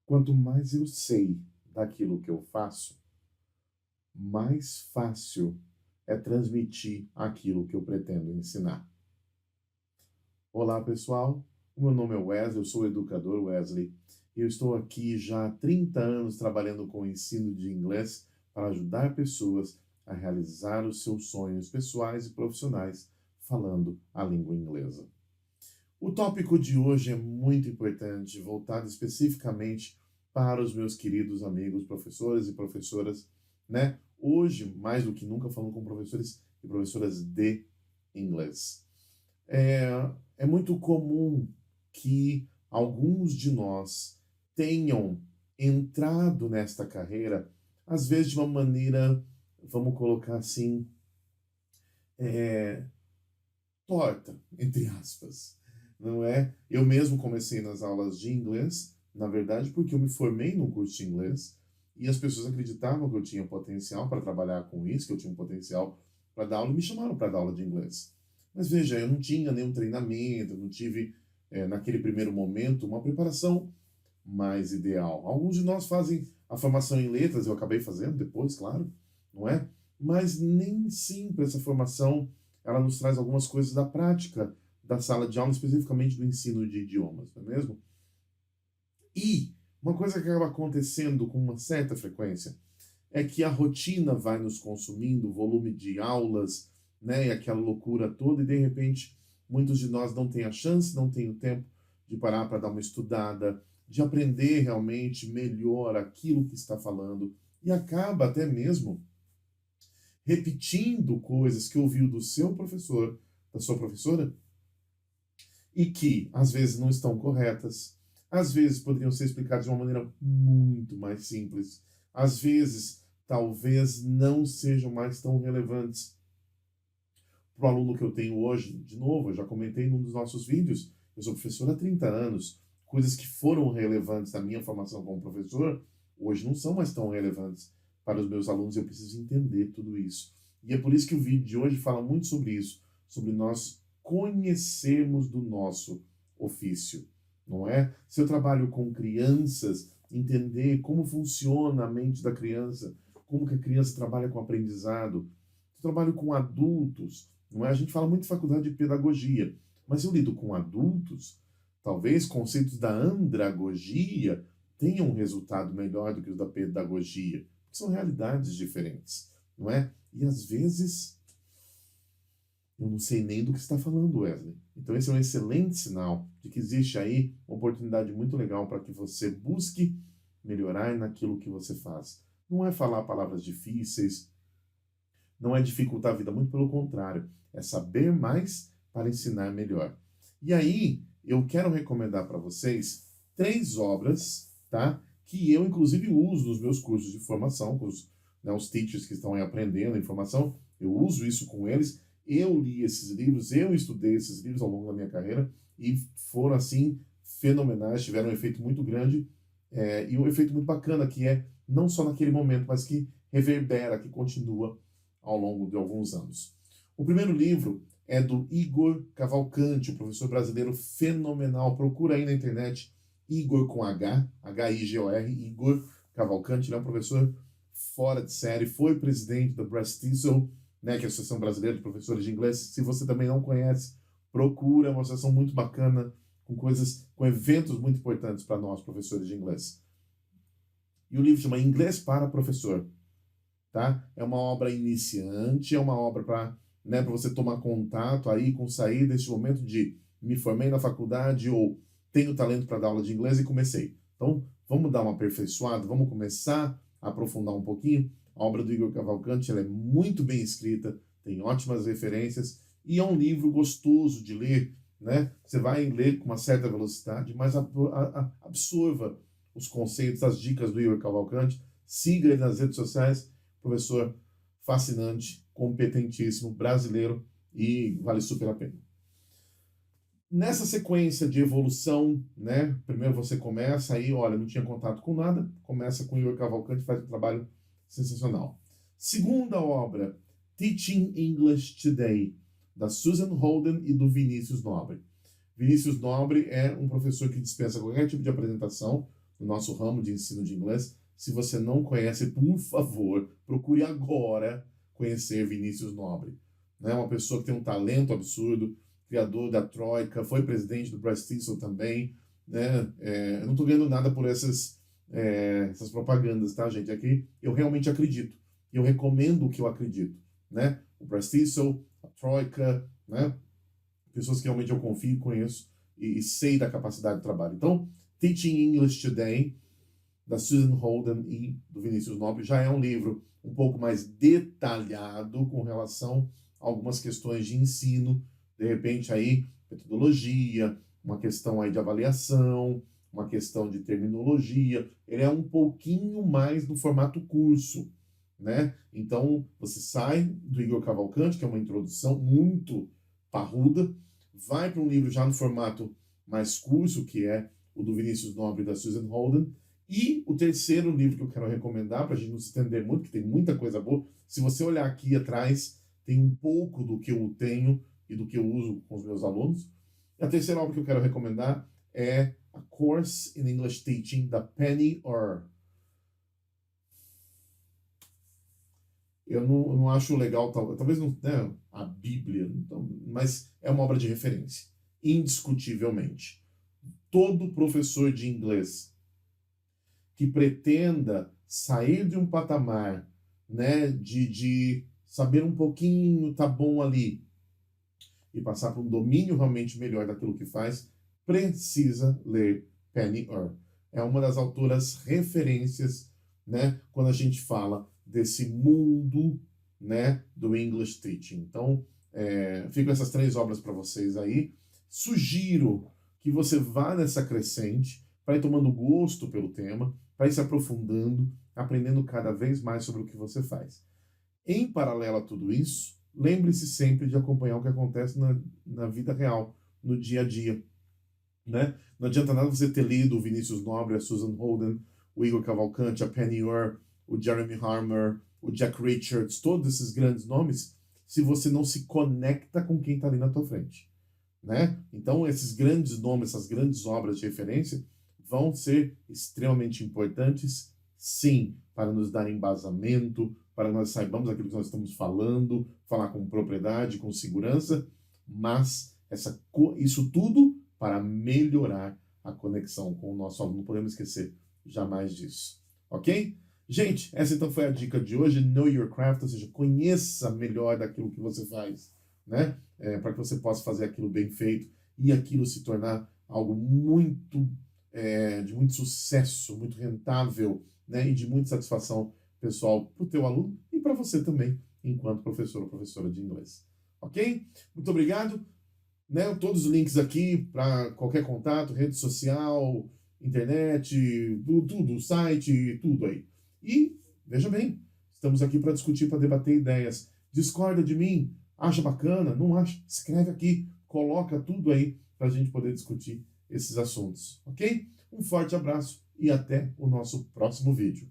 Quanto mais eu sei daquilo que eu faço, mais fácil é transmitir aquilo que eu pretendo ensinar. Olá, pessoal. O meu nome é Wesley, eu sou o educador Wesley e eu estou aqui já há 30 anos trabalhando com o ensino de inglês para ajudar pessoas a realizar os seus sonhos pessoais e profissionais falando a língua inglesa. O tópico de hoje é muito importante, voltado especificamente para os meus queridos amigos professores e professoras, né? Hoje, mais do que nunca, falando com professores e professoras de inglês. É muito comum que alguns de nós tenham entrado nesta carreira, às vezes de uma maneira, vamos colocar assim, é, torta, entre aspas, não é? Eu mesmo comecei nas aulas de inglês, na verdade, porque eu me formei num curso de inglês e as pessoas acreditavam que eu tinha potencial para trabalhar com isso, que eu tinha um potencial para dar aula e me chamaram para dar aula de inglês. Mas veja, eu não tinha nenhum treinamento, eu não tive, naquele primeiro momento, uma preparação mais ideal. Alguns de nós fazem a formação em letras, eu acabei fazendo depois, claro, não é? Mas nem sempre essa formação ela nos traz algumas coisas da prática da sala de aula, especificamente do ensino de idiomas, não é mesmo? E uma coisa que acaba acontecendo com uma certa frequência é que a rotina vai nos consumindo, o volume de aulas, né, e aquela loucura toda, e de repente muitos de nós não têm a chance, não têm o tempo de parar para dar uma estudada, de aprender realmente melhor aquilo que está falando, e acaba até mesmo repetindo coisas que ouviu do seu professor, da sua professora, e que às vezes não estão corretas, às vezes poderiam ser explicadas de uma maneira muito mais simples, às vezes talvez não sejam mais tão relevantes para o aluno que eu tenho hoje. De novo, eu já comentei num dos nossos vídeos, eu sou professor há 30 anos, coisas que foram relevantes na minha formação como professor, hoje não são mais tão relevantes para os meus alunos, eu preciso entender tudo isso. E é por isso que o vídeo de hoje fala muito sobre isso, sobre nós conhecermos do nosso ofício, não é? Se eu trabalho com crianças, entender como funciona a mente da criança, como que a criança trabalha com aprendizado. Se eu trabalho com adultos, não é? A gente fala muito de faculdade de pedagogia, mas eu lido com adultos, talvez conceitos da andragogia tenham um resultado melhor do que os da pedagogia, porque são realidades diferentes, não é? E às vezes eu não sei nem do que está falando, Wesley. Então esse é um excelente sinal de que existe aí uma oportunidade muito legal para que você busque melhorar naquilo que você faz. Não é falar palavras difíceis, não é dificultar a vida, muito pelo contrário, é saber mais para ensinar melhor. E aí, eu quero recomendar para vocês 3 obras, tá? Que eu, inclusive, uso nos meus cursos de formação, com os teachers que estão aí aprendendo a informação, eu uso isso com eles. Eu li esses livros, eu estudei esses livros ao longo da minha carreira e foram, assim, fenomenais, tiveram um efeito muito grande e um efeito muito bacana, que é não só naquele momento, mas que reverbera, que continua ao longo de alguns anos. O primeiro livro é do Igor Cavalcanti, um professor brasileiro fenomenal. Procura aí na internet Igor com H, H-I-G-O-R, Igor Cavalcanti. Ele é um professor fora de série, foi presidente da Brastisel, né, que é a Associação Brasileira de Professores de Inglês. Se você também não conhece, procura, é uma associação muito bacana, com eventos muito importantes para nós, professores de inglês. E o livro chama Inglês para Professor. Tá? É uma obra iniciante, é uma obra para, né, para você tomar contato aí com sair desse momento de me formei na faculdade ou tenho talento para dar aula de inglês e comecei. Então, vamos dar uma aperfeiçoada, vamos começar a aprofundar um pouquinho. A obra do Igor Cavalcanti ela é muito bem escrita, tem ótimas referências e é um livro gostoso de ler, né? Você vai ler com uma certa velocidade, mas absorva os conceitos, as dicas do Igor Cavalcanti, siga ele nas redes sociais, professor fascinante, competentíssimo, brasileiro e vale super a pena. Nessa sequência de evolução, né, primeiro você começa aí, olha, não tinha contato com nada, começa com o Igor Cavalcanti, faz um trabalho sensacional. Segunda obra, Teaching English Today, da Susan Holden e do Vinícius Nobre. Vinícius Nobre é um professor que dispensa qualquer tipo de apresentação, no nosso ramo de ensino de inglês. Se você não conhece, por favor, procure agora conhecer Vinícius Nobre. Né? Uma pessoa que tem um talento absurdo, criador da Troika, foi presidente do Bryce Thistle também. Né? Eu não estou ganhando nada por essas propagandas, tá, gente? É que eu realmente acredito. E eu recomendo o que eu acredito. Né? O Bryce Thistle, a Troika, né? Pessoas que realmente eu confio e conheço e sei da capacidade de trabalho. Então, Teaching English Today, da Susan Holden e do Vinícius Nobre, já é um livro um pouco mais detalhado com relação a algumas questões de ensino, de repente aí metodologia, uma questão aí de avaliação, uma questão de terminologia. Ele é um pouquinho mais no formato curso, né? Então, você sai do Igor Cavalcante, que é uma introdução muito parruda, vai para um livro já no formato mais curso, que é o do Vinícius Nobre e da Susan Holden. E o terceiro livro que eu quero recomendar, para a gente não se estender muito, que tem muita coisa boa, se você olhar aqui atrás, tem um pouco do que eu tenho e do que eu uso com os meus alunos. A terceira obra que eu quero recomendar é A Course in English Teaching, da Penny Orr. Eu não acho legal, talvez não, né, a Bíblia, então, mas é uma obra de referência, indiscutivelmente. Todo professor de inglês que pretenda sair de um patamar, né, de saber um pouquinho, tá bom ali, e passar para um domínio realmente melhor daquilo que faz, precisa ler Penny Orr. É uma das autoras referências, né, quando a gente fala desse mundo, né, do English Teaching. Então, fico essas 3 obras para vocês aí. Sugiro que você vá nessa crescente para ir tomando gosto pelo tema, para ir se aprofundando, aprendendo cada vez mais sobre o que você faz. Em paralelo a tudo isso, lembre-se sempre de acompanhar o que acontece na vida real, no dia a dia. Né? Não adianta nada você ter lido o Vinícius Nobre, a Susan Holden, o Igor Cavalcante, a Penny Orr, o Jeremy Harmer, o Jack Richards, todos esses grandes nomes, se você não se conecta com quem está ali na tua frente. Né? Então, esses grandes nomes, essas grandes obras de referência vão ser extremamente importantes, sim, para nos dar embasamento, para nós saibamos aquilo que nós estamos falando, falar com propriedade, com segurança, mas isso tudo para melhorar a conexão com o nosso aluno. Não podemos esquecer jamais disso. Ok? Gente, essa então foi a dica de hoje. Know your craft, ou seja, conheça melhor daquilo que você faz, né? Para que você possa fazer aquilo bem feito e aquilo se tornar algo muito de muito sucesso, muito rentável, né? E de muita satisfação pessoal para o teu aluno e para você também, enquanto professor ou professora de inglês. Ok? Muito obrigado. Né? Todos os links aqui para qualquer contato, rede social, internet, tudo, site, tudo aí. E, veja bem, estamos aqui para discutir, para debater ideias. Discorda de mim? Acha bacana? Não acha? Escreve aqui, coloca tudo aí para a gente poder discutir esses assuntos, ok? Um forte abraço e até o nosso próximo vídeo.